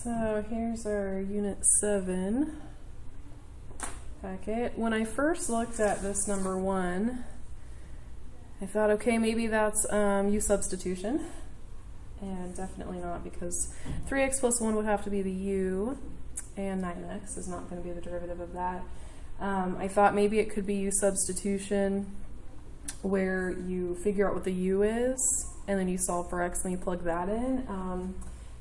So here's our Unit 7 packet. When I first looked at this number 1, I thought, okay, maybe that's U-substitution. And definitely not, because 3x plus 1 would have to be the u, and 9x is not going to be the derivative of that. I thought maybe it could be U-substitution, where you figure out what the u is, and then you solve for x, and you plug that in.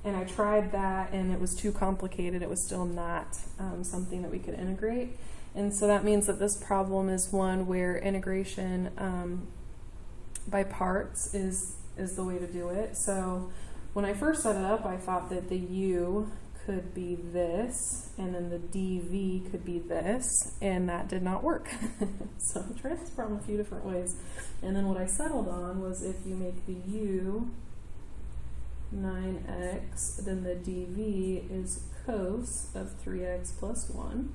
And I tried that, and it was too complicated. It was still not something that we could integrate. And so that means that this problem is one where integration by parts is the way to do it. So when I first set it up, I thought that the u could be this, and then the dv could be this, and that did not work. So I tried this problem a few different ways. And then what I settled on was if you make the u 9x, then the dv is cos of 3x plus 1.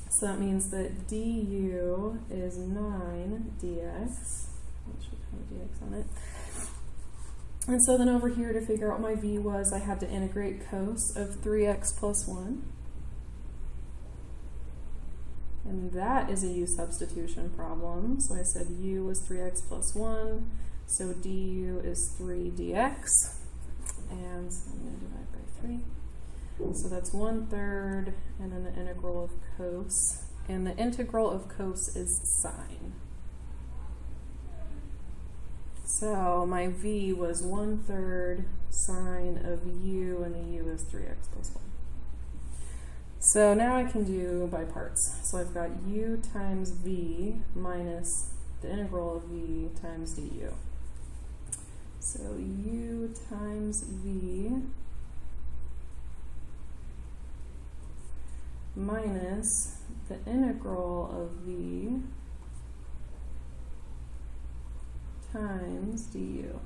So that means that du is 9 dx. It should have a dx on it. And so then over here, to figure out what my v was, I had to integrate cos of 3x plus 1. And that is a u-substitution problem. So I said u was 3x plus 1. So du is 3 dx, and so I'm going to divide by 3. So that's 1/3, and then the integral of cos. And the integral of cos is sine. So my v was 1/3 sine of u, and the u is 3x plus 1. So now I can do by parts. So I've got u times v minus the integral of v times du. So u times v minus the integral of v times du.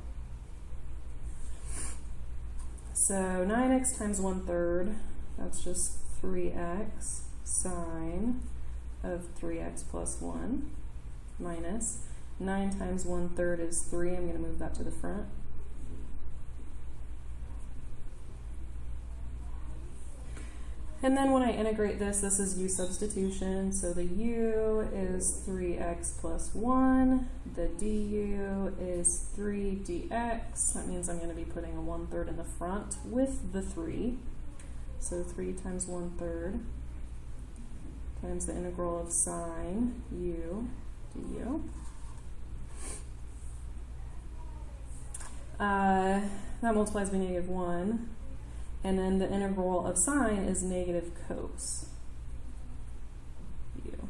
So 9x times 1/3, that's just 3x sine of 3x plus 1 minus 9 times 1/3 is 3. I'm going to move that to the front. And then when I integrate this, this is u-substitution. So the u is 3x plus 1. The du is 3 dx. That means I'm going to be putting a 1/3 in the front with the 3. So 3 times 1/3 times the integral of sine u du. That multiplies by -1, and then the integral of sine is negative cos u.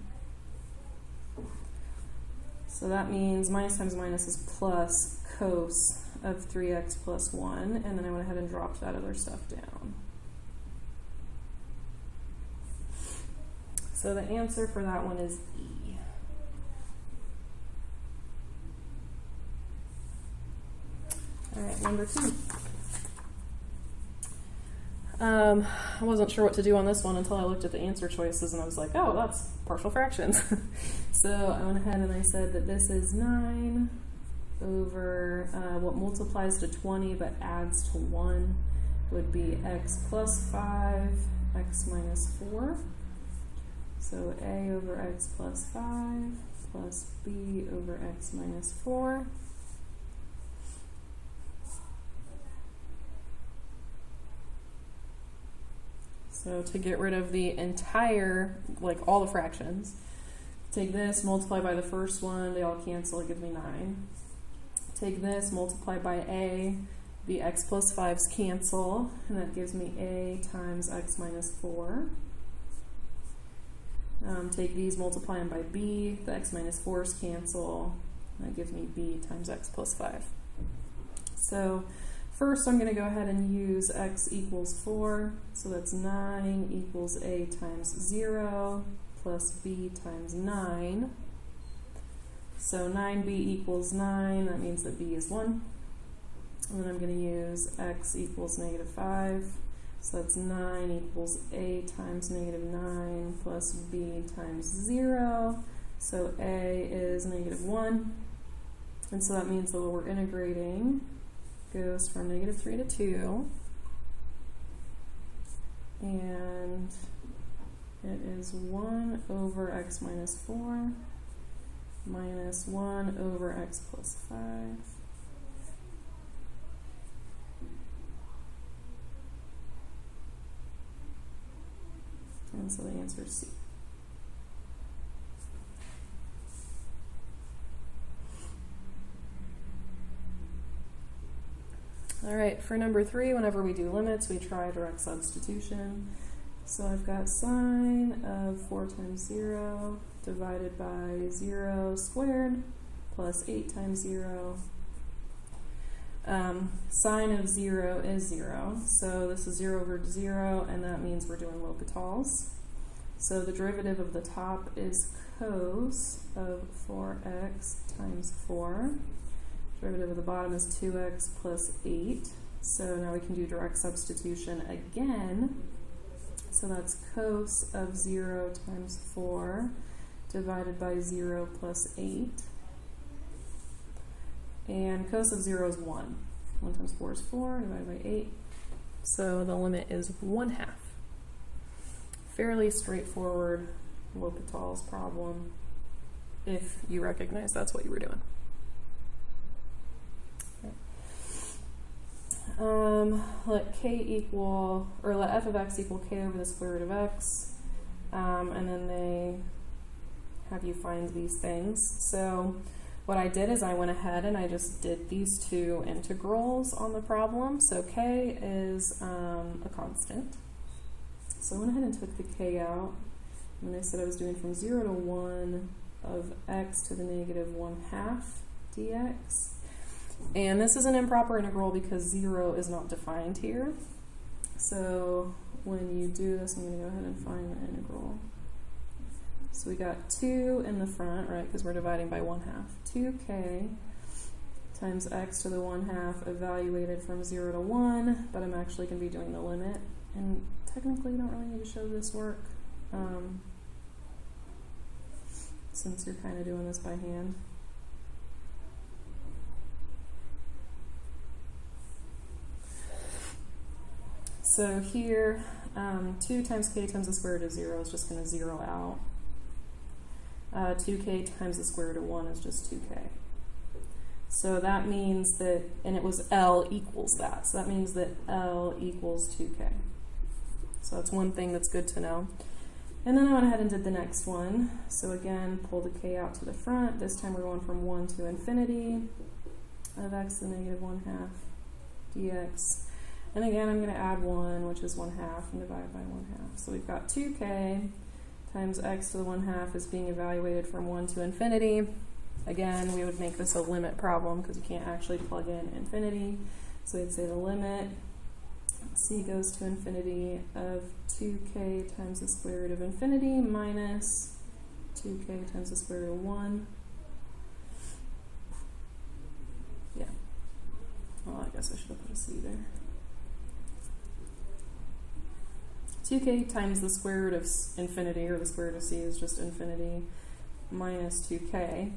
So that means minus times minus is plus cos of 3x plus 1, and then I went ahead and dropped that other stuff down. So the answer for that one is E. All right, number 2. I wasn't sure what to do on this one until I looked at the answer choices, and I was like, oh, that's partial fractions. So I went ahead and I said that this is 9 over what multiplies to 20 but adds to 1 would be x plus 5, x minus 4. So a over x plus 5 plus b over x minus 4. So to get rid of the entire, like all the fractions, take this, multiply by the first one, they all cancel, it gives me 9. Take this, multiply by a, the x plus 5's cancel, and that gives me a times x minus 4. Take these, multiply them by b, the x minus 4's cancel, and that gives me b times x plus 5. So first, I'm going to go ahead and use x equals 4, so that's 9 equals a times 0 plus b times 9. So 9b equals 9, that means that b is 1. And then I'm going to use x equals -5, so that's 9 equals a times -9 plus b times 0. So a is -1, and so that means that what we're integrating goes from -3 to 2. and it is 1 over x minus 4 minus 1 over x plus 5. And so the answer is C. All right, for number 3, whenever we do limits, we try direct substitution. So I've got sine of 4 times 0 divided by 0 squared plus 8 times 0. Sine of 0 is 0, so this is 0 over 0, and that means we're doing L'Hopital's. So the derivative of the top is cos of 4x times 4. Derivative of the bottom is 2x plus 8. So now we can do direct substitution again. So that's cos of 0 times 4 divided by 0 plus 8. And cos of 0 is 1. 1 times 4 is 4 divided by 8. So the limit is 1/2. Fairly straightforward L'Hopital's problem if you recognize that's what you were doing. Let k equal, or let f of x equal k over the square root of x, and then they have you find these things. So what I did is I went ahead and I just did these two integrals on the problem. So k is a constant. So I went ahead and took the k out, and I said I was doing from 0 to 1 of x to the negative 1/2 dx. And this is an improper integral because 0 is not defined here. So when you do this, I'm going to go ahead and find the integral. So we got 2 in the front, right, because we're dividing by 1/2. 2k times x to the 1/2 evaluated from 0 to 1, but I'm actually going to be doing the limit. And technically you don't really need to show this work since you're kind of doing this by hand. So here, 2 times k times the square root of 0 is just going to 0 out. 2k times the square root of 1 is just 2k. So that means that, and it was L equals that, so that means that L equals 2k. So that's one thing that's good to know. And then I went ahead and did the next one. So again, pull the k out to the front. This time we're going from 1 to infinity of x to the negative 1/2 dx. And again, I'm going to add 1, which is 1/2, and divide by 1/2. So we've got 2k times x to the 1/2 is being evaluated from 1 to infinity. Again, we would make this a limit problem because you can't actually plug in infinity. So we'd say the limit, c goes to infinity, of 2k times the square root of infinity minus 2k times the square root of 1. Yeah. Well, I guess I should have put a c there. 2k times the square root of infinity, or the square root of c, is just infinity minus 2k.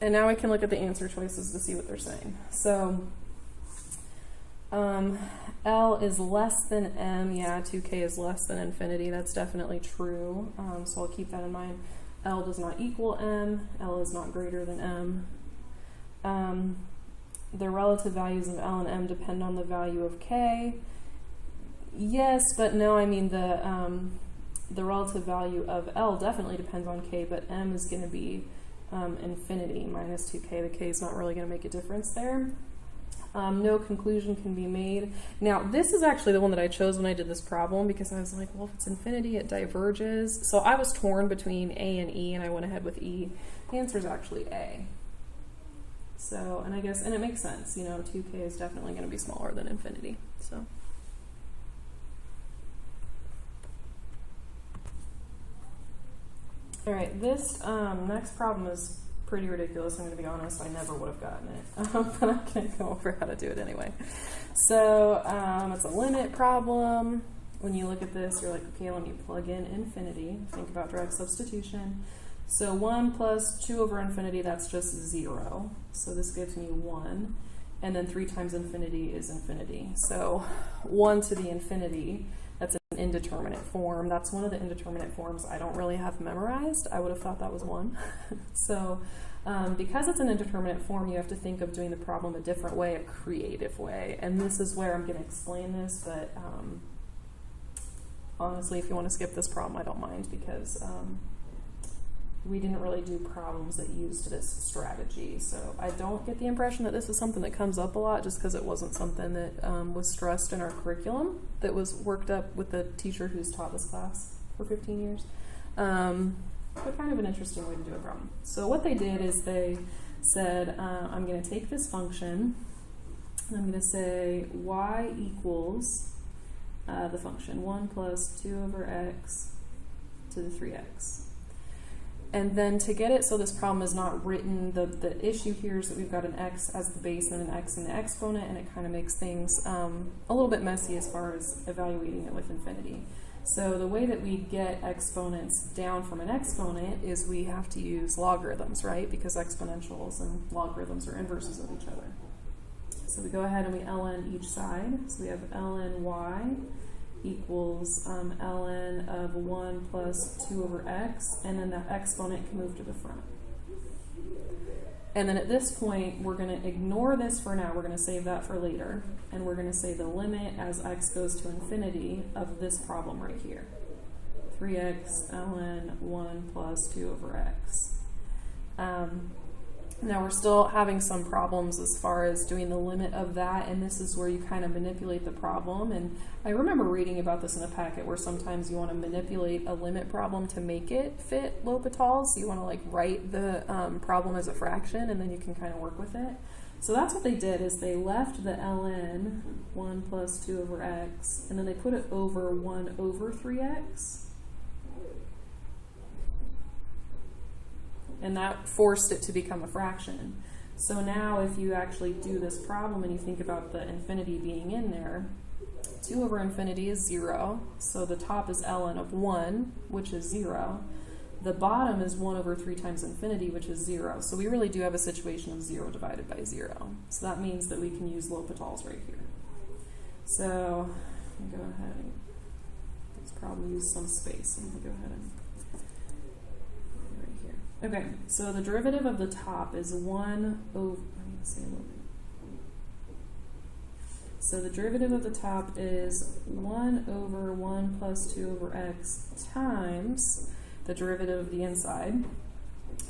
And now I can look at the answer choices to see what they're saying. So L is less than m. Yeah, 2k is less than infinity. That's definitely true. So I'll keep that in mind. L does not equal m. L is not greater than m. The relative values of L and m depend on the value of k. Yes, but no, I mean the relative value of L definitely depends on k, but m is going to be infinity minus 2k. The k is not really going to make a difference there. No conclusion can be made. Now, this is actually the one that I chose when I did this problem because I was like, well, if it's infinity, it diverges. So I was torn between A and E, and I went ahead with E. The answer is actually A. So, and I guess, and it makes sense, you know, 2k is definitely going to be smaller than infinity. So. All right, this next problem is pretty ridiculous. I'm going to be honest, I never would have gotten it, but I can't go over how to do it anyway. So it's a limit problem. When you look at this, you're like, okay, let me plug in infinity. Think about direct substitution. So 1 plus 2 over infinity, that's just 0. So this gives me 1. and then 3 times infinity is infinity. So 1 to the infinity, that's an indeterminate form. That's one of the indeterminate forms I don't really have memorized. I would have thought that was 1. So because it's an indeterminate form, you have to think of doing the problem a different way, a creative way. And this is where I'm going to explain this, but honestly, if you want to skip this problem, I don't mind, because we didn't really do problems that used this strategy. So I don't get the impression that this is something that comes up a lot, just because it wasn't something that was stressed in our curriculum, that was worked up with the teacher who's taught this class for 15 years. But kind of an interesting way to do a problem. So what they did is they said, I'm going to take this function, and I'm going to say y equals the function 1 plus 2 over x to the 3x. And then to get it so this problem is not written, the issue here is that we've got an x as the base and an x in the exponent, and it kind of makes things a little bit messy as far as evaluating it with infinity. So the way that we get exponents down from an exponent is we have to use logarithms, right? Because exponentials and logarithms are inverses of each other. So we go ahead and we ln each side. So we have ln y equals ln of 1 plus 2 over x, and then that exponent can move to the front. And then at this point, we're going to ignore this for now. We're going to save that for later. And we're going to say the limit as x goes to infinity of this problem right here. 3x ln 1 plus 2 over x. Now we're still having some problems as far as doing the limit of that, and this is where you kind of manipulate the problem. And I remember reading about this in a packet where sometimes you want to manipulate a limit problem to make it fit L'Hopital's. So you want to like write the problem as a fraction, and then you can kind of work with it. So that's what they did, is they left the ln 1 plus 2 over x, and then they put it over 1 over 3x. And that forced it to become a fraction. So now if you actually do this problem and you think about the infinity being in there, 2 over infinity is 0. So the top is ln of 1, which is 0. The bottom is 1 over 3 times infinity, which is 0. So we really do have a situation of 0 divided by 0. So that means that we can use L'Hopital's right here. So go ahead and let's probably use some space. And we'll go ahead and okay, so the derivative of the top is 1 over, let me say a little bit. So the derivative of the top is 1 over 1 plus 2 over x times the derivative of the inside.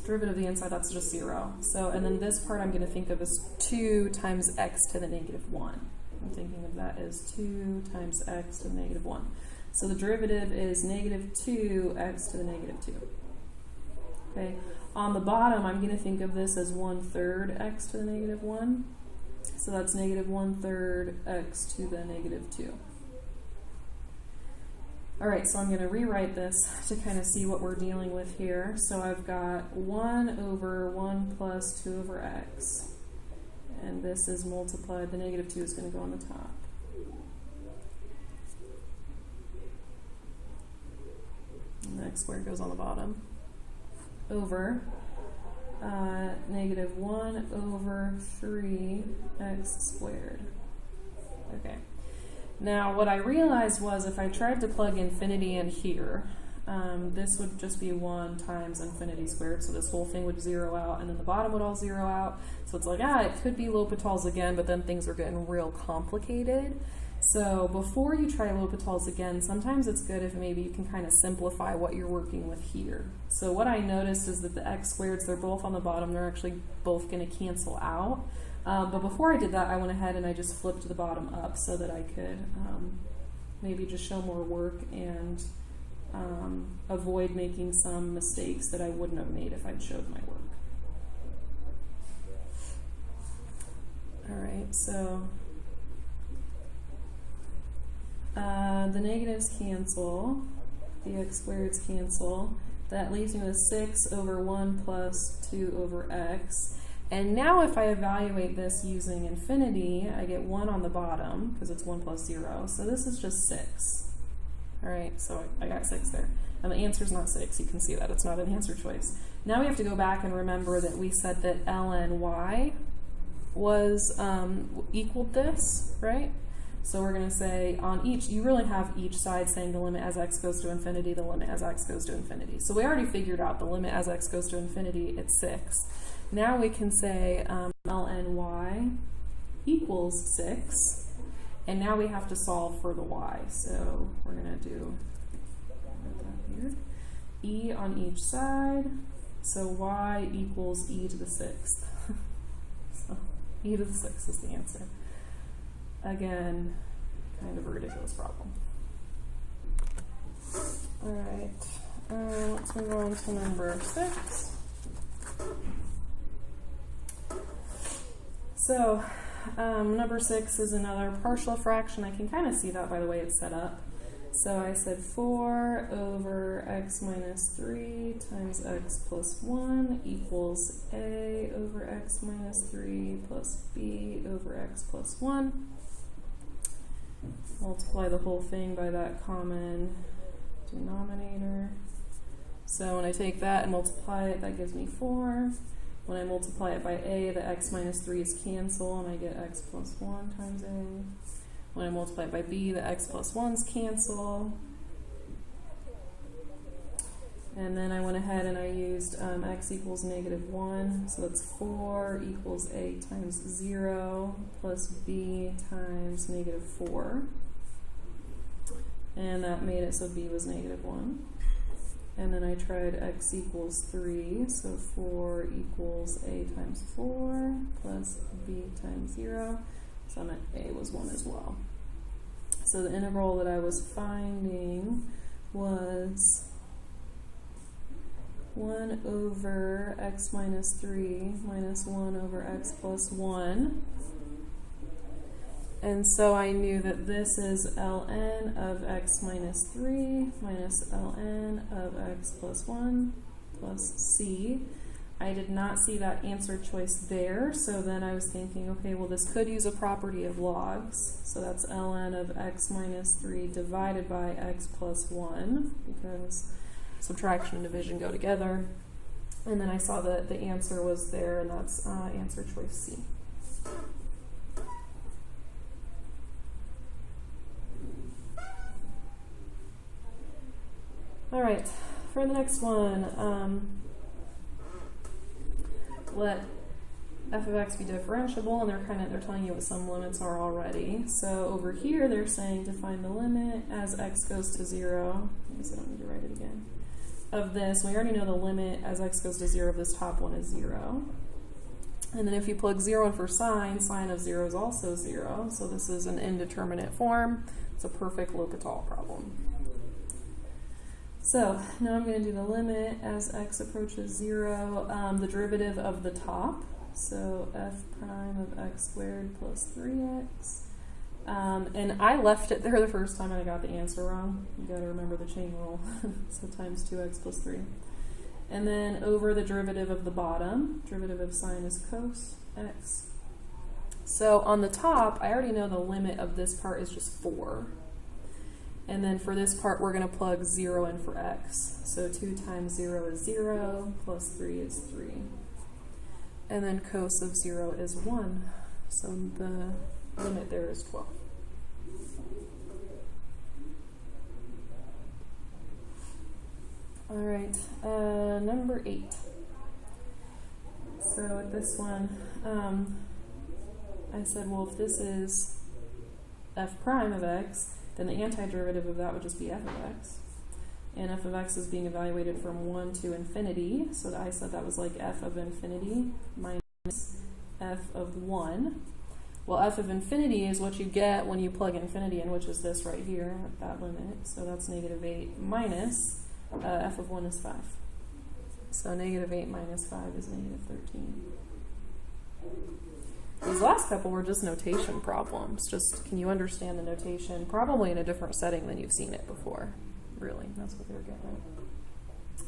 Derivative of the inside, that's just 0. So, and then this part I'm going to think of as 2 times x to the negative 1. I'm thinking of that as 2 times x to the negative 1. So the derivative is negative 2x to the negative 2. Okay. On the bottom, I'm going to think of this as 1/3 x to the negative 1. So that's negative 1/3 x to the negative 2. All right, so I'm going to rewrite this to kind of see what we're dealing with here. So I've got 1 over 1 plus 2 over x. And this is multiplied, the negative 2 is going to go on the top. And the x squared goes on the bottom. Over negative 1 over 3x squared. Okay. Now what I realized was if I tried to plug infinity in here, this would just be 1 times infinity squared, so this whole thing would zero out, and then the bottom would all zero out. So it's like, it could be L'Hopital's again, but then things are getting real complicated. So before you try L'Hopital's again, sometimes it's good if maybe you can kind of simplify what you're working with here. So what I noticed is that the x squareds, they're both on the bottom. They're actually both going to cancel out. But before I did that, I went ahead and I just flipped the bottom up so that I could maybe just show more work and avoid making some mistakes that I wouldn't have made if I'd showed my work. All right, so the negatives cancel, the x squareds cancel. That leaves me with 6 over 1 plus 2 over x. And now if I evaluate this using infinity, I get 1 on the bottom because it's 1 plus 0. So this is just 6. All right, so I got 6 there. And the answer is not 6. You can see that. It's not an answer choice. Now we have to go back and remember that we said that ln y was equaled this, right? So we're going to say on each, you really have each side saying the limit as x goes to infinity, the limit as x goes to infinity. So we already figured out the limit as x goes to infinity, it's 6. Now we can say ln y equals 6. And now we have to solve for the y. So we're going to do that here. E on each side. So y equals e to the 6th. So e to the 6th is the answer. Again, kind of a ridiculous problem. All right, let's move on to number 6. So number 6 is another partial fraction. I can kind of see that by the way it's set up. So I said 4 over x minus 3 times x plus 1 equals a over x minus 3 plus b over x plus 1. Multiply the whole thing by that common denominator. So when I take that and multiply it, that gives me 4. When I multiply it by a, the x minus 3's cancel, and I get x plus 1 times a. When I multiply it by b, the x plus 1's cancel. And then I went ahead and I used x equals -1, so that's 4 equals a times 0 plus b times -4. And that made it so b was -1. And then I tried x equals 3, so 4 equals a times 4 plus b times 0. So I meant a was 1 as well. So the integral that I was finding was 1 over x minus 3 minus 1 over x plus 1. And so I knew that this is ln of x minus 3 minus ln of x plus 1 plus c. I did not see that answer choice there, so then I was thinking, okay, well this could use a property of logs. So that's ln of x minus 3 divided by x plus 1, because subtraction and division go together. And then I saw that the answer was there, and that's answer choice C. All right, for the next one, let f of x be differentiable, and they're telling you what some limits are already. So over here, they're saying to find the limit as x goes to 0. I guess I don't need to write it again. Of this, we already know the limit as x goes to 0 of this top one is 0. And then if you plug 0 in for sine of 0 is also 0. So this is an indeterminate form. It's a perfect L'Hopital problem. So now I'm going to do the limit as x approaches 0, the derivative of the top. So f prime of x squared plus 3x. And I left it there the first time and I got the answer wrong. You got to remember the chain rule. So times 2x plus 3. And then over the derivative of the bottom, derivative of sine is cos x. So on the top, I already know the limit of this part is just 4. And then for this part, we're going to plug 0 in for x. So 2 times 0 is 0, plus 3 is 3. And then cos of 0 is 1. So the limit there is 12. All right, number 8. So with this one, I said, well, if this is f prime of x, then the antiderivative of that would just be f of x. And f of x is being evaluated from 1 to infinity, so I said that was like f of infinity minus f of 1. Well, f of infinity is what you get when you plug infinity in, which is this right here, that limit. So that's -8 minus f of 1 is 5. So -8 minus 5 is -13. These last couple were just notation problems. Just, can you understand the notation? Probably in a different setting than you've seen it before. Really, that's what they were getting at.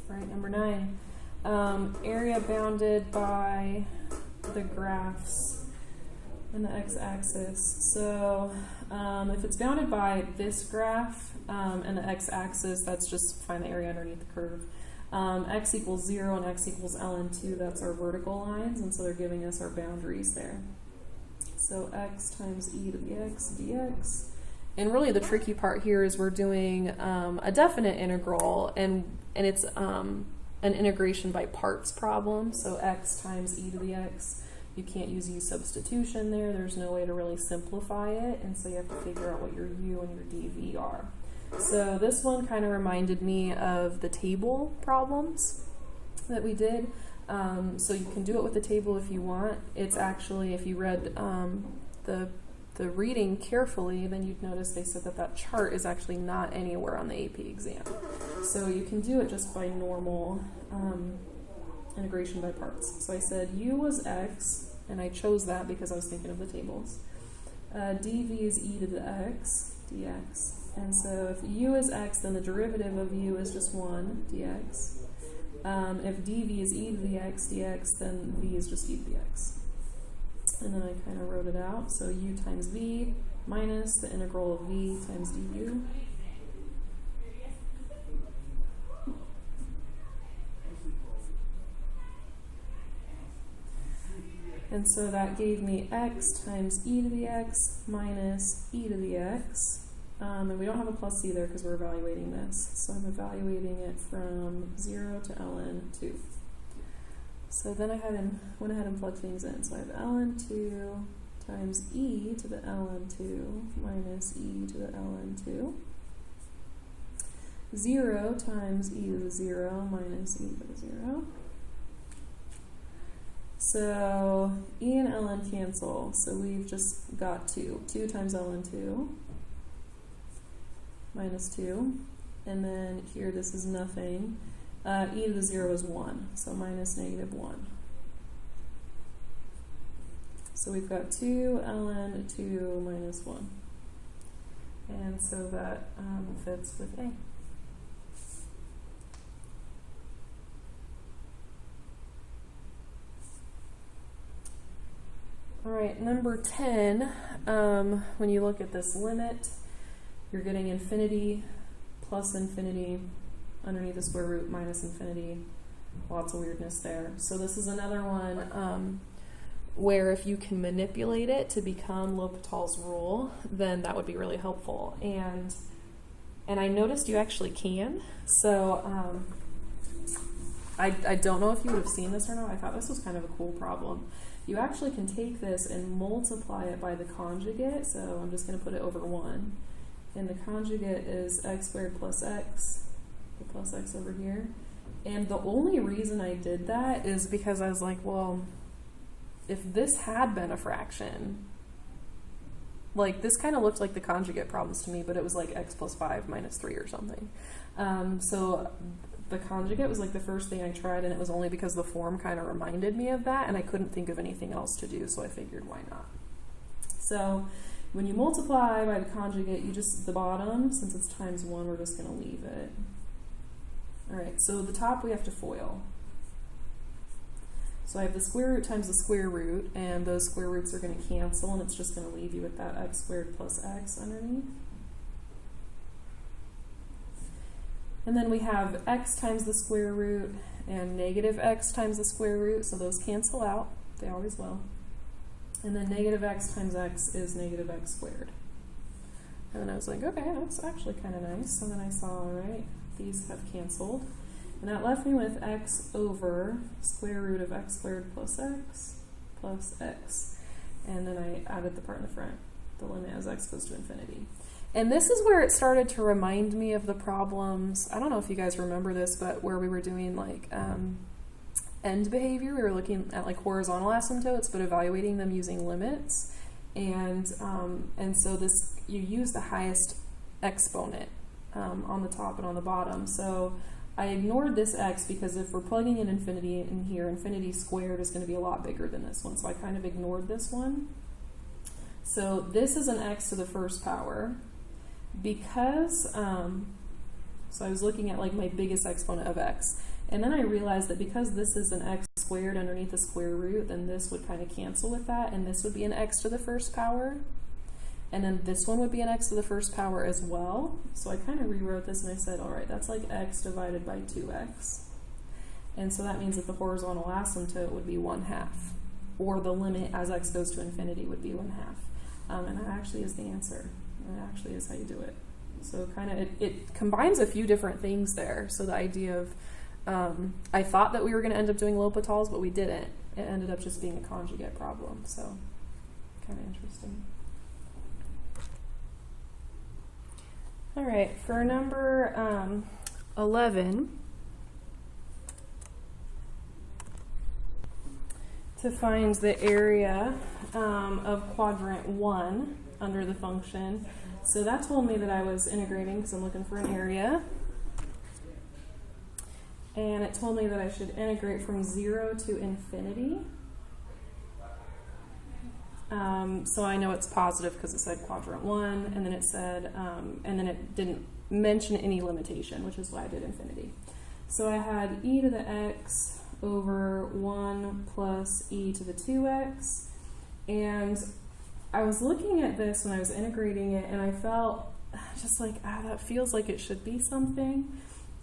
All right, number 9. Area bounded by the graphs and the x-axis. So if it's bounded by this graph and the x-axis, that's just find the area underneath the curve. X equals 0 and x equals ln2, that's our vertical lines, and so they're giving us our boundaries there. So x times e to the x dx. And really the tricky part here is we're doing a definite integral, and it's an integration by parts problem. So x times e to the x. You can't use U-substitution there. There's no way to really simplify it, and so you have to figure out what your u and your dv are. So this one kind of reminded me of the table problems that we did. So you can do it with the table if you want. It's actually, if you read the reading carefully, then you'd notice they said that that chart is actually not anywhere on the AP exam. So you can do it just by normal integration by parts. So I said u was x, and I chose that because I was thinking of the tables. dv is e to the x dx. And so if u is x, then the derivative of u is just 1 dx. If dv is e to the x dx, then v is just e to the x. And then I kind of wrote it out. So u times v minus the integral of v times du. And so that gave me x times e to the x minus e to the x. And we don't have a plus c there because we're evaluating this. So I'm evaluating it from 0 to ln 2. So then I went ahead and plugged things in. So I have ln 2 times e to the ln 2 minus e to the ln 2. 0 times e to the 0 minus e to the 0. So e and ln cancel. So we've just got 2. 2 times ln 2 minus 2. And then here this is nothing. E to the 0 is 1, so minus negative 1. So we've got 2 ln 2 minus 1. And so that fits with A. All right, number 10, when you look at this limit, you're getting infinity plus infinity underneath the square root minus infinity. Lots of weirdness there. So this is another one where if you can manipulate it to become L'Hopital's rule, then that would be really helpful. And I noticed you actually can. So I don't know if you would have seen this or not. I thought this was kind of a cool problem. You actually can take this and multiply it by the conjugate. So I'm just going to put it over 1. And the conjugate is x squared plus x. The plus x over here. And the only reason I did that is because I was like, well, if this had been a fraction, like this kind of looked like the conjugate problems to me, but it was like x plus 5 minus 3 or something. So the conjugate was like the first thing I tried, and it was only because the form kind of reminded me of that, and I couldn't think of anything else to do, so I figured why not. So when you multiply by the conjugate, you just, the bottom, since it's times 1, we're just going to leave it. All right, so the top we have to FOIL. So I have the square root times the square root, and those square roots are going to cancel, and it's just going to leave you with that x squared plus x underneath. And then we have x times the square root and negative x times the square root, so those cancel out. They always will. And then negative x times x is negative x squared. And then I was like, okay, that's actually kind of nice. So then I saw, all right, these have canceled. And that left me with x over square root of x squared plus x. And then I added the part in the front, the limit as x goes to infinity. And this is where it started to remind me of the problems, I don't know if you guys remember this, but where we were doing like end behavior, we were looking at like horizontal asymptotes, but evaluating them using limits. And so this, you use the highest exponent on the top and on the bottom. So I ignored this x because if we're plugging in infinity in here, infinity squared is going to be a lot bigger than this one. So I kind of ignored this one. So this is an x to the first power because, so I was looking at like my biggest exponent of x. And then I realized that because this is an x squared underneath the square root, then this would kind of cancel with that, and this would be an x to the first power. And then this one would be an x to the first power as well. So I kind of rewrote this and I said, all right, that's like x divided by 2x. And so that means that the horizontal asymptote would be 1/2. or the limit as x goes to infinity would be 1/2. And that actually is the answer. That actually is how you do it. So kind of, it combines a few different things there. So the idea of, I thought that we were going to end up doing L'Hopital's, but we didn't. It ended up just being a conjugate problem. So kind of interesting. All right, for number 11, to find the area of quadrant 1 under the function. So that told me that I was integrating because I'm looking for an area. And it told me that I should integrate from 0 to infinity. So I know it's positive because it said quadrant 1, and then it said, and then it didn't mention any limitation, which is why I did infinity. So I had e to the x over 1 plus e to the 2x, and I was looking at this when I was integrating it, and I felt just like, that feels like it should be something,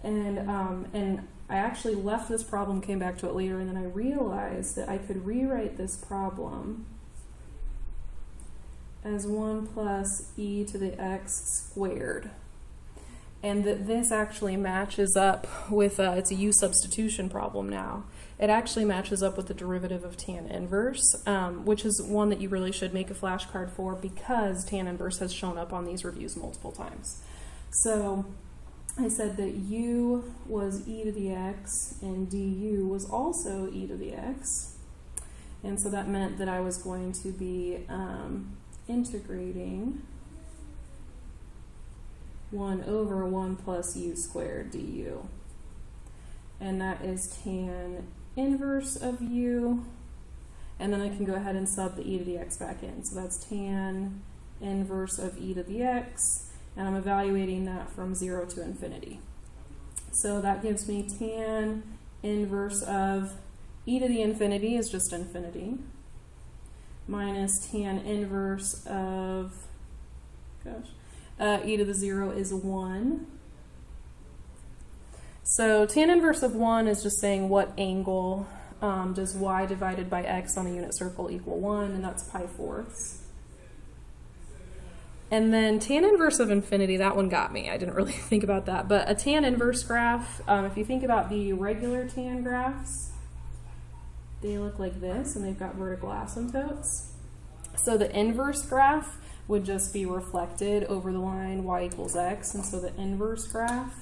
and I actually left this problem, came back to it later, and then I realized that I could rewrite this problem as 1 plus e to the x squared. And that this actually matches up with, it's a U-Substitution problem now. It actually matches up with the derivative of tan inverse, which is one that you really should make a flashcard for because tan inverse has shown up on these reviews multiple times. So I said that u was e to the x and du was also e to the x. And so that meant that I was going to be integrating 1 over 1 plus u squared du. And that is tan inverse of u. And then I can go ahead and sub the e to the x back in. So that's tan inverse of e to the x. And I'm evaluating that from 0 to infinity. So that gives me tan inverse of e to the infinity is just infinity, minus tan inverse of, e to the 0 is 1. So tan inverse of 1 is just saying what angle does y divided by x on a unit circle equal 1, and that's pi fourths. And then tan inverse of infinity, that one got me. I didn't really think about that. But a tan inverse graph, if you think about the regular tan graphs, they look like this, and they've got vertical asymptotes. So the inverse graph would just be reflected over the line y equals x, and so the inverse graph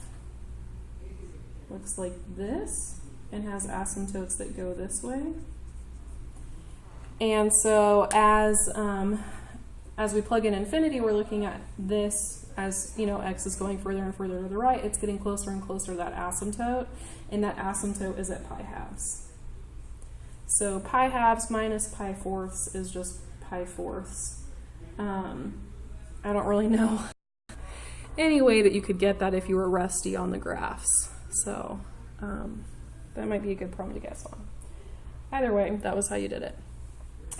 looks like this and has asymptotes that go this way. And so as we plug in infinity, we're looking at this as, x is going further and further to the right. It's getting closer and closer to that asymptote, and that asymptote is at pi halves. So pi halves minus pi fourths is just pi fourths. I don't really know any way that you could get that if you were rusty on the graphs. So that might be a good problem to guess on. Either way, that was how you did it.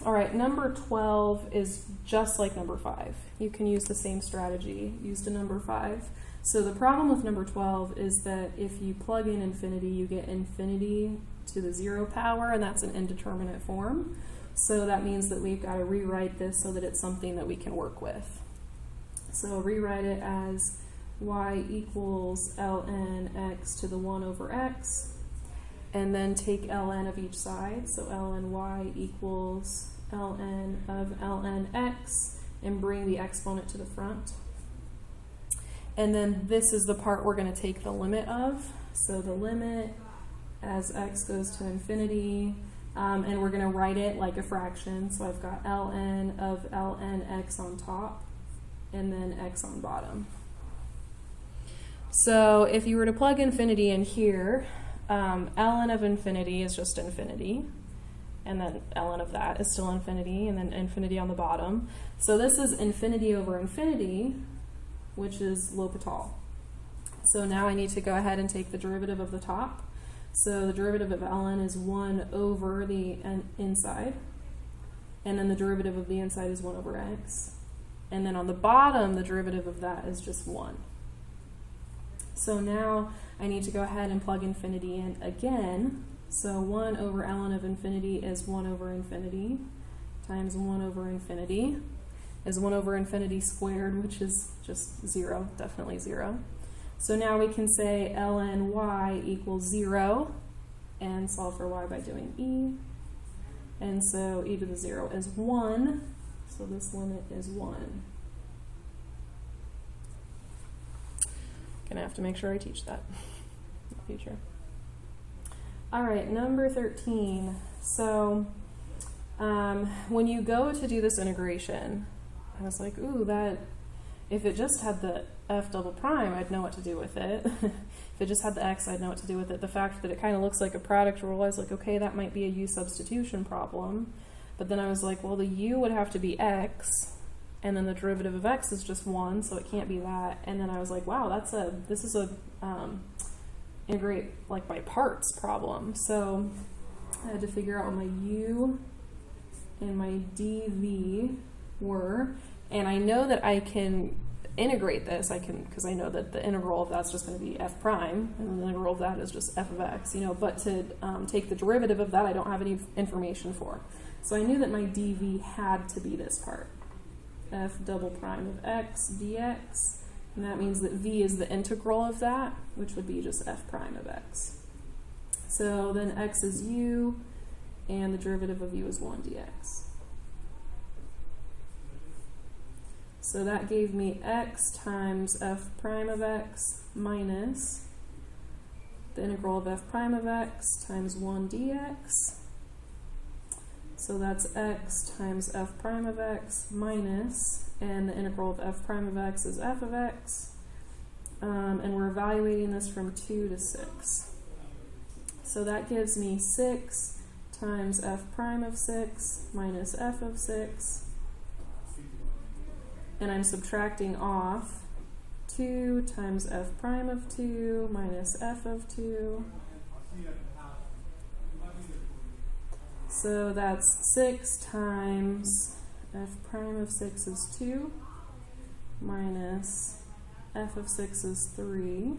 All right, number 12 is just like number 5. You can use the same strategy used in number 5. So the problem with number 12 is that if you plug in infinity, you get infinity to the 0 power, and that's an indeterminate form. So that means that we've got to rewrite this so that it's something that we can work with. So rewrite it as y equals ln x to the 1 over x, and then take ln of each side. So ln y equals ln of ln x, and bring the exponent to the front. And then this is the part we're going to take the limit of. So the limit as x goes to infinity, and we're going to write it like a fraction. So I've got ln of ln x on top, and then x on bottom. So if you were to plug infinity in here, ln of infinity is just infinity, and then ln of that is still infinity, and then infinity on the bottom. So this is infinity over infinity, which is L'Hopital. So now I need to go ahead and take the derivative of the top. So the derivative of ln is 1 over the inside, and then the derivative of the inside is 1 over x. And then on the bottom, the derivative of that is just 1. So now I need to go ahead and plug infinity in again. So 1 over ln of infinity is 1 over infinity times 1 over infinity is 1 over infinity squared, which is just 0, definitely 0. So now we can say ln y equals 0 and solve for y by doing e. And so e to the 0 is 1, so this limit is 1. Gonna have to make sure I teach that in the future. All right, number 13. So when you go to do this integration, I was like, ooh, that, if it just had the f double prime, I'd know what to do with it. If it just had the x, I'd know what to do with it. The fact that it kind of looks like a product rule, I was like, okay, that might be a U-substitution problem. But then I was like, well, the u would have to be x, and then the derivative of x is just 1, so it can't be that. And then I was like, wow, this is a integrate like by parts problem. So I had to figure out what my u and my dv were, and I know that I can integrate this. I can, because I know that the integral of that's just going to be f prime, and the integral of that is just f of x. But to take the derivative of that, I don't have any information for. So I knew that my dv had to be this part, f double prime of x dx. And that means that v is the integral of that, which would be just f prime of x. So then x is u, and the derivative of u is 1 dx. So that gave me x times f prime of x minus the integral of f prime of x times 1 dx. So that's x times f prime of x minus, and the integral of f prime of x is f of x, and we're evaluating this from 2 to 6. So that gives me 6 times f prime of 6 minus f of 6, and I'm subtracting off 2 times f prime of 2 minus f of 2. So that's 6 times f prime of 6 is 2 minus f of 6 is 3.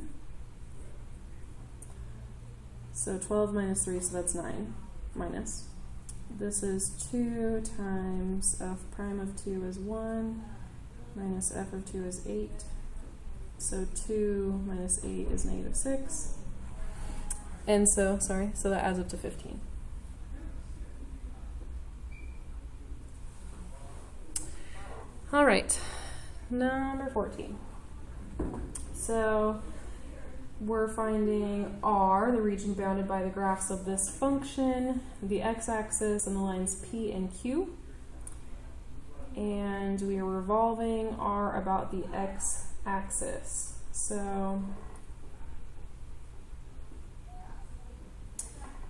So 12 minus 3, so that's 9 minus. This is 2 times f prime of 2 is 1 minus f of 2 is 8. So 2 minus 8 is negative 6. And so that adds up to 15. All right, number 14. So we're finding R, the region bounded by the graphs of this function, the x-axis, and the lines P and Q. And we are revolving R about the x-axis. So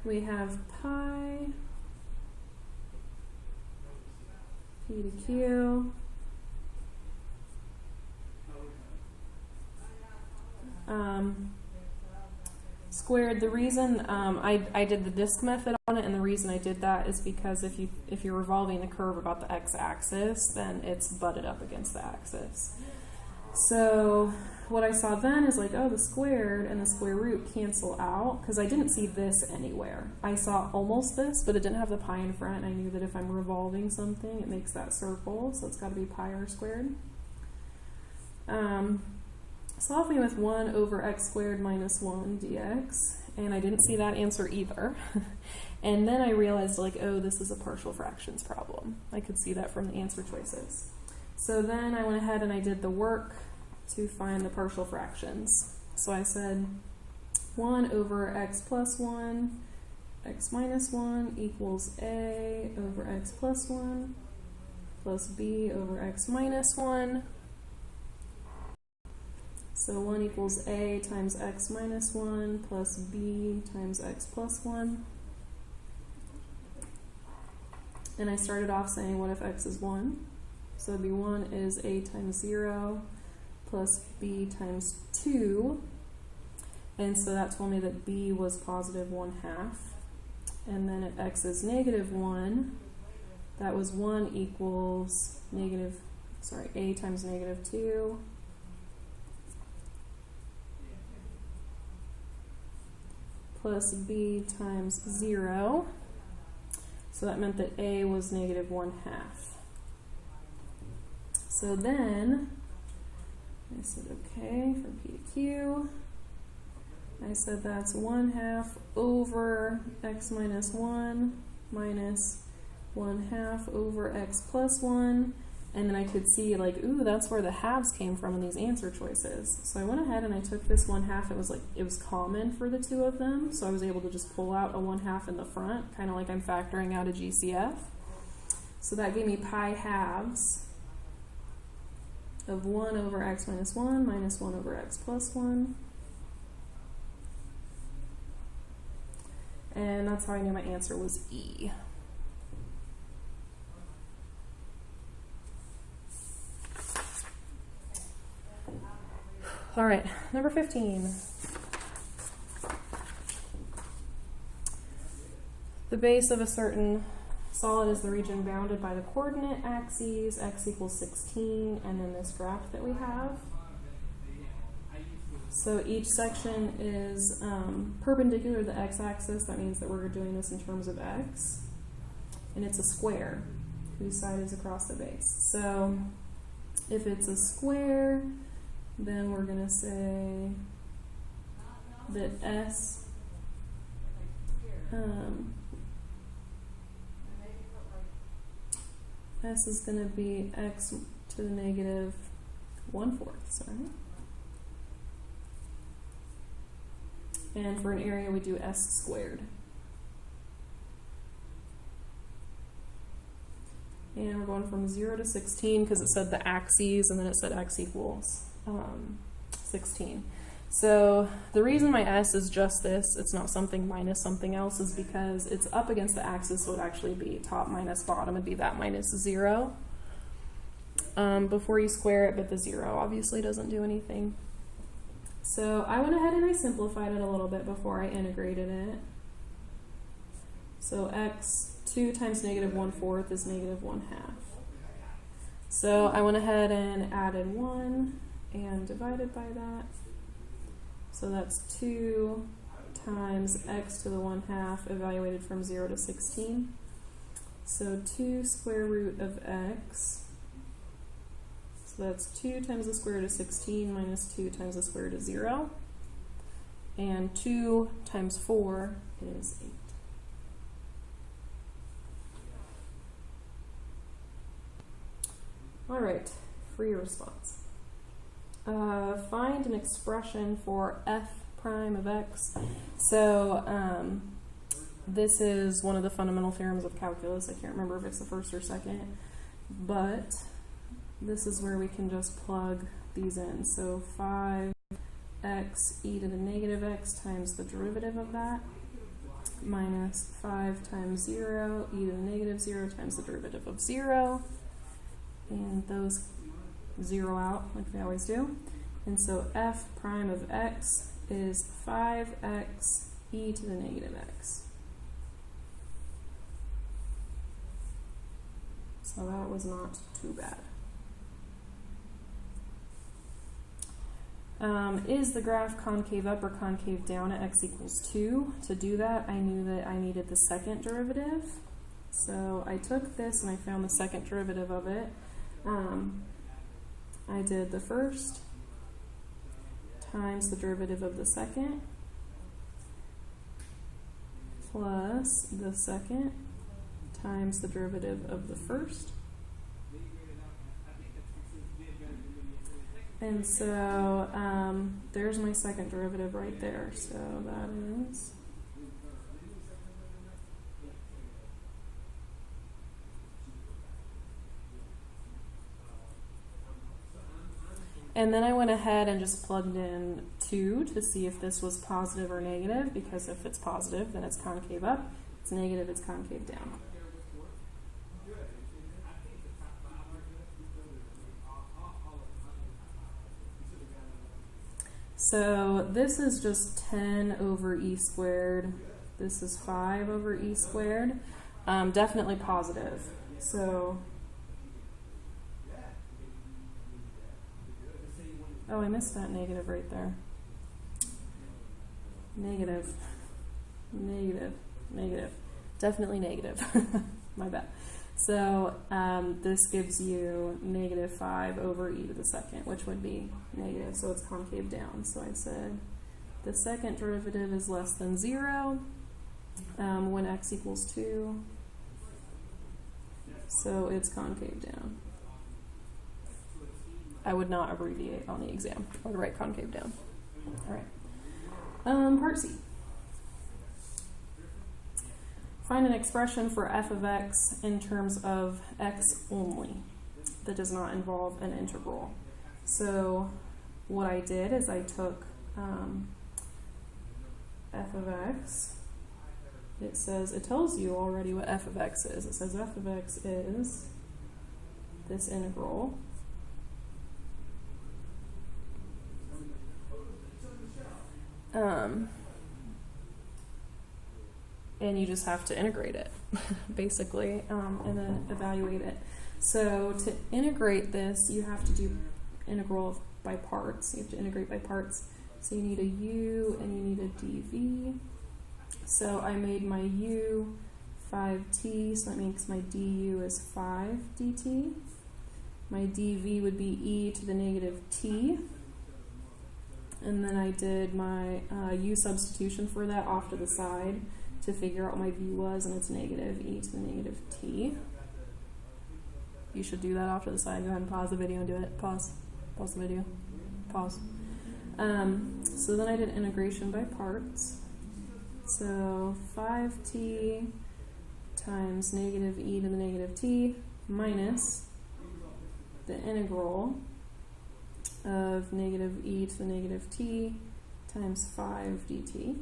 we have pi, P to Q, squared. The reason I did the disk method on it, and the reason I did that is because if you're revolving the curve about the x-axis, then it's butted up against the axis. So what I saw then is like, oh, the squared and the square root cancel out, because I didn't see this anywhere. I saw almost this, but it didn't have the pi in front, and I knew that if I'm revolving something, it makes that circle, so it's got to be pi r squared. Solving with 1 over x squared minus 1 dx, and I didn't see that answer either. And then I realized, like, oh, this is a partial fractions problem. I could see that from the answer choices. So then I went ahead and I did the work to find the partial fractions. So I said 1 over x plus 1, x minus 1 equals a over x plus 1 plus b over x minus 1. So 1 equals a times x minus 1 plus b times x plus 1. And I started off saying, what if x is 1? So b1 is a times 0 plus b times 2. And so that told me that b was positive 1/2. And then if x is negative 1, that was 1 equals a times negative 2. plus b times 0. So that meant that a was negative 1/2. So then I said, okay, from P to Q, I said that's 1/2 over x minus 1 minus 1/2 over x plus 1. And then I could see, like, ooh, that's where the halves came from in these answer choices. So I went ahead and I took this 1/2. It was common for the two of them. So I was able to just pull out a 1/2 in the front, kind of like I'm factoring out a GCF. So that gave me pi halves of 1 over x minus 1 minus 1 over x plus 1. And that's how I knew my answer was E. All right, number 15. The base of a certain solid is the region bounded by the coordinate axes, x equals 16, and then this graph that we have. So each section is perpendicular to the x-axis. That means that we're doing this in terms of x. And it's a square whose side is across the base. So if it's a square, then we're going to say that S is going to be x to the negative 1/4, sorry. And for an area, we do S squared. And we're going from 0 to 16 because it said the axes, and then it said x equals 16. So the reason my S is just this, it's not something minus something else, is because it's up against the axis, so it would actually be top minus bottom. It'd be that minus 0 before you square it, but the 0 obviously doesn't do anything. So I went ahead and I simplified it a little bit before I integrated it. So x2 times negative 1/4 is negative 1/2. So I went ahead and added 1 and divided by that. So that's 2 times x to the 1/2 evaluated from 0 to 16. So 2 square root of x. So that's 2 times the square root of 16 minus 2 times the square root of 0. And 2 times 4 is 8. All right, free response. Find an expression for f prime of x. So this is one of the fundamental theorems of calculus. I can't remember if it's the first or second, but this is where we can just plug these in. So 5x e to the negative x times the derivative of that minus 5 times 0 e to the negative 0 times the derivative of 0. And those 0 out like they always do. And so f prime of x is 5x e to the negative x. So that was not too bad. Is the graph concave up or concave down at x equals 2? To do that, I knew that I needed the second derivative. So I took this and I found the second derivative of it. I did the first times the derivative of the second plus the second times the derivative of the first. And so there's my second derivative right there. So that is and then I went ahead and just plugged in 2 to see if this was positive or negative, because if it's positive, then it's concave up. If it's negative, it's concave down. So this is just 10 over e squared. This is 5 over e squared. Definitely positive. So, oh, I missed that negative right there. Negative. negative, negative, definitely negative, my bad. So this gives you negative 5 over e to the second, which would be negative, so it's concave down. So I said the second derivative is less than 0 when x equals 2, so it's concave down. I would not abbreviate on the exam. I would write concave down. All right. Part C. Find an expression for f of x in terms of x only that does not involve an integral. So what I did is I took f of x. It tells you already what f of x is. It says f of x is this integral and you just have to integrate it, basically, and then evaluate it. So to integrate this, you have to do integral by parts. You have to integrate by parts. So you need a u and you need a dv. So I made my u 5t, so that makes my du is 5 dt. My dv would be e to the negative t. And then I did my U-substitution for that off to the side to figure out what my v was, and it's negative e to the negative t. You should do that off to the side. Go ahead and pause the video and do it. Pause. Pause the video. Pause. So then I did integration by parts. So 5t times negative e to the negative t minus the integral of negative e to the negative t times 5 dt.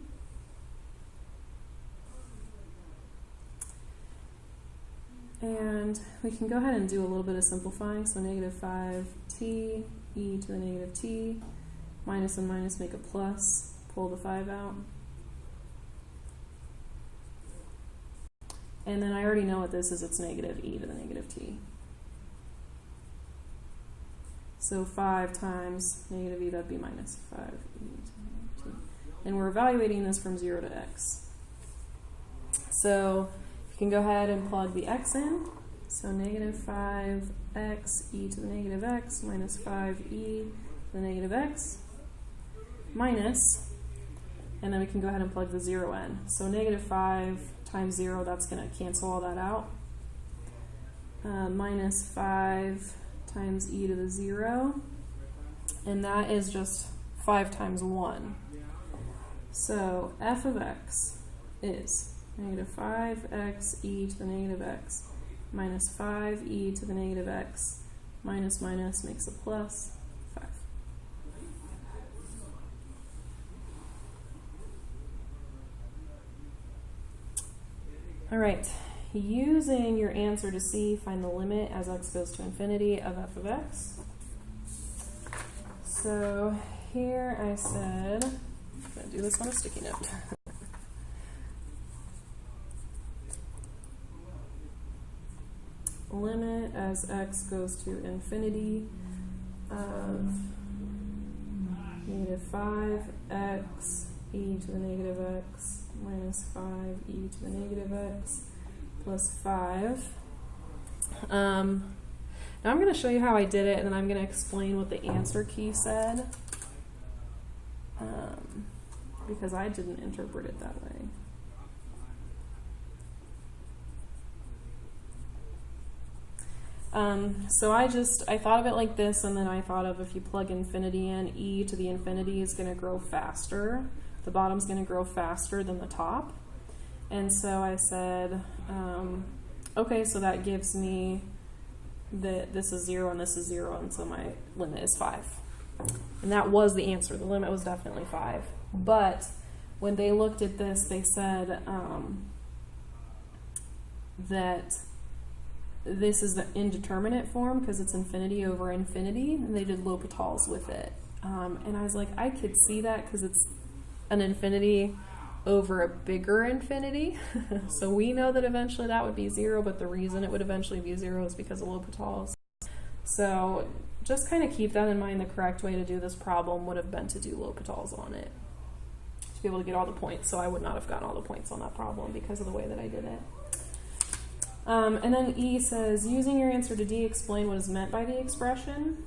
And we can go ahead and do a little bit of simplifying. So negative 5t e to the negative t, minus and minus make a plus, pull the 5 out. And then I already know what this is, it's negative e to the negative t. So 5 times negative e, that'd be minus 5 e to the negative t. And we're evaluating this from 0 to x. So you can go ahead and plug the x in. So negative 5x e to the negative x minus 5e to the negative x minus, and then we can go ahead and plug the 0 in. So negative 5 times 0, that's going to cancel all that out. Minus 5 times e to the 0, and that is just 5 times 1. So f of x is negative 5x e to the negative x minus 5e to the negative x minus minus makes a plus 5. All right, using your answer to C, find the limit as x goes to infinity of f of x. So here I said, I'm going to do this on a sticky note. Limit as x goes to infinity of negative 5x e to the negative x minus 5e to the negative x plus 5. Now I'm going to show you how I did it, and then I'm going to explain what the answer key said, because I didn't interpret it that way. So I thought of it like this, and then I thought of if you plug infinity in, e to the infinity is going to grow faster. The bottom's going to grow faster than the top. And so I said, okay, so that gives me that this is 0 and this is 0, and so my limit is 5. And that was the answer. The limit was definitely 5. But when they looked at this, they said that this is the indeterminate form because it's infinity over infinity, and they did L'Hopital's with it. And I was like, I could see that because it's an infinity over a bigger infinity. So we know that eventually that would be 0, but the reason it would eventually be 0 is because of L'Hopital's. So just kind of keep that in mind. The correct way to do this problem would have been to do L'Hopital's on it. to be able to get all the points, so I would not have gotten all the points on that problem because of the way that I did it. And then E says, using your answer to D, explain what is meant by the expression.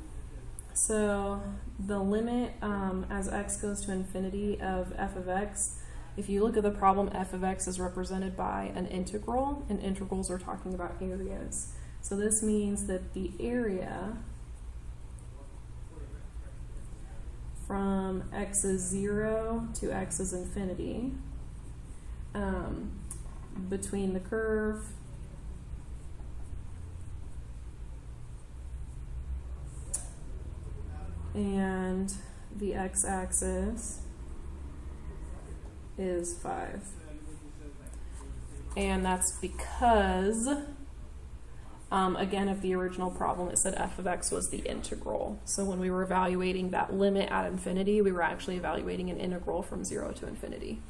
So the limit as x goes to infinity of f of x, if you look at the problem, f of x is represented by an integral, and integrals are talking about areas. So this means that the area from x is 0 to x is infinity between the curve and the x-axis is 5. And that's because, again, of the original problem, it said f of x was the integral. So when we were evaluating that limit at infinity, we were actually evaluating an integral from 0 to infinity.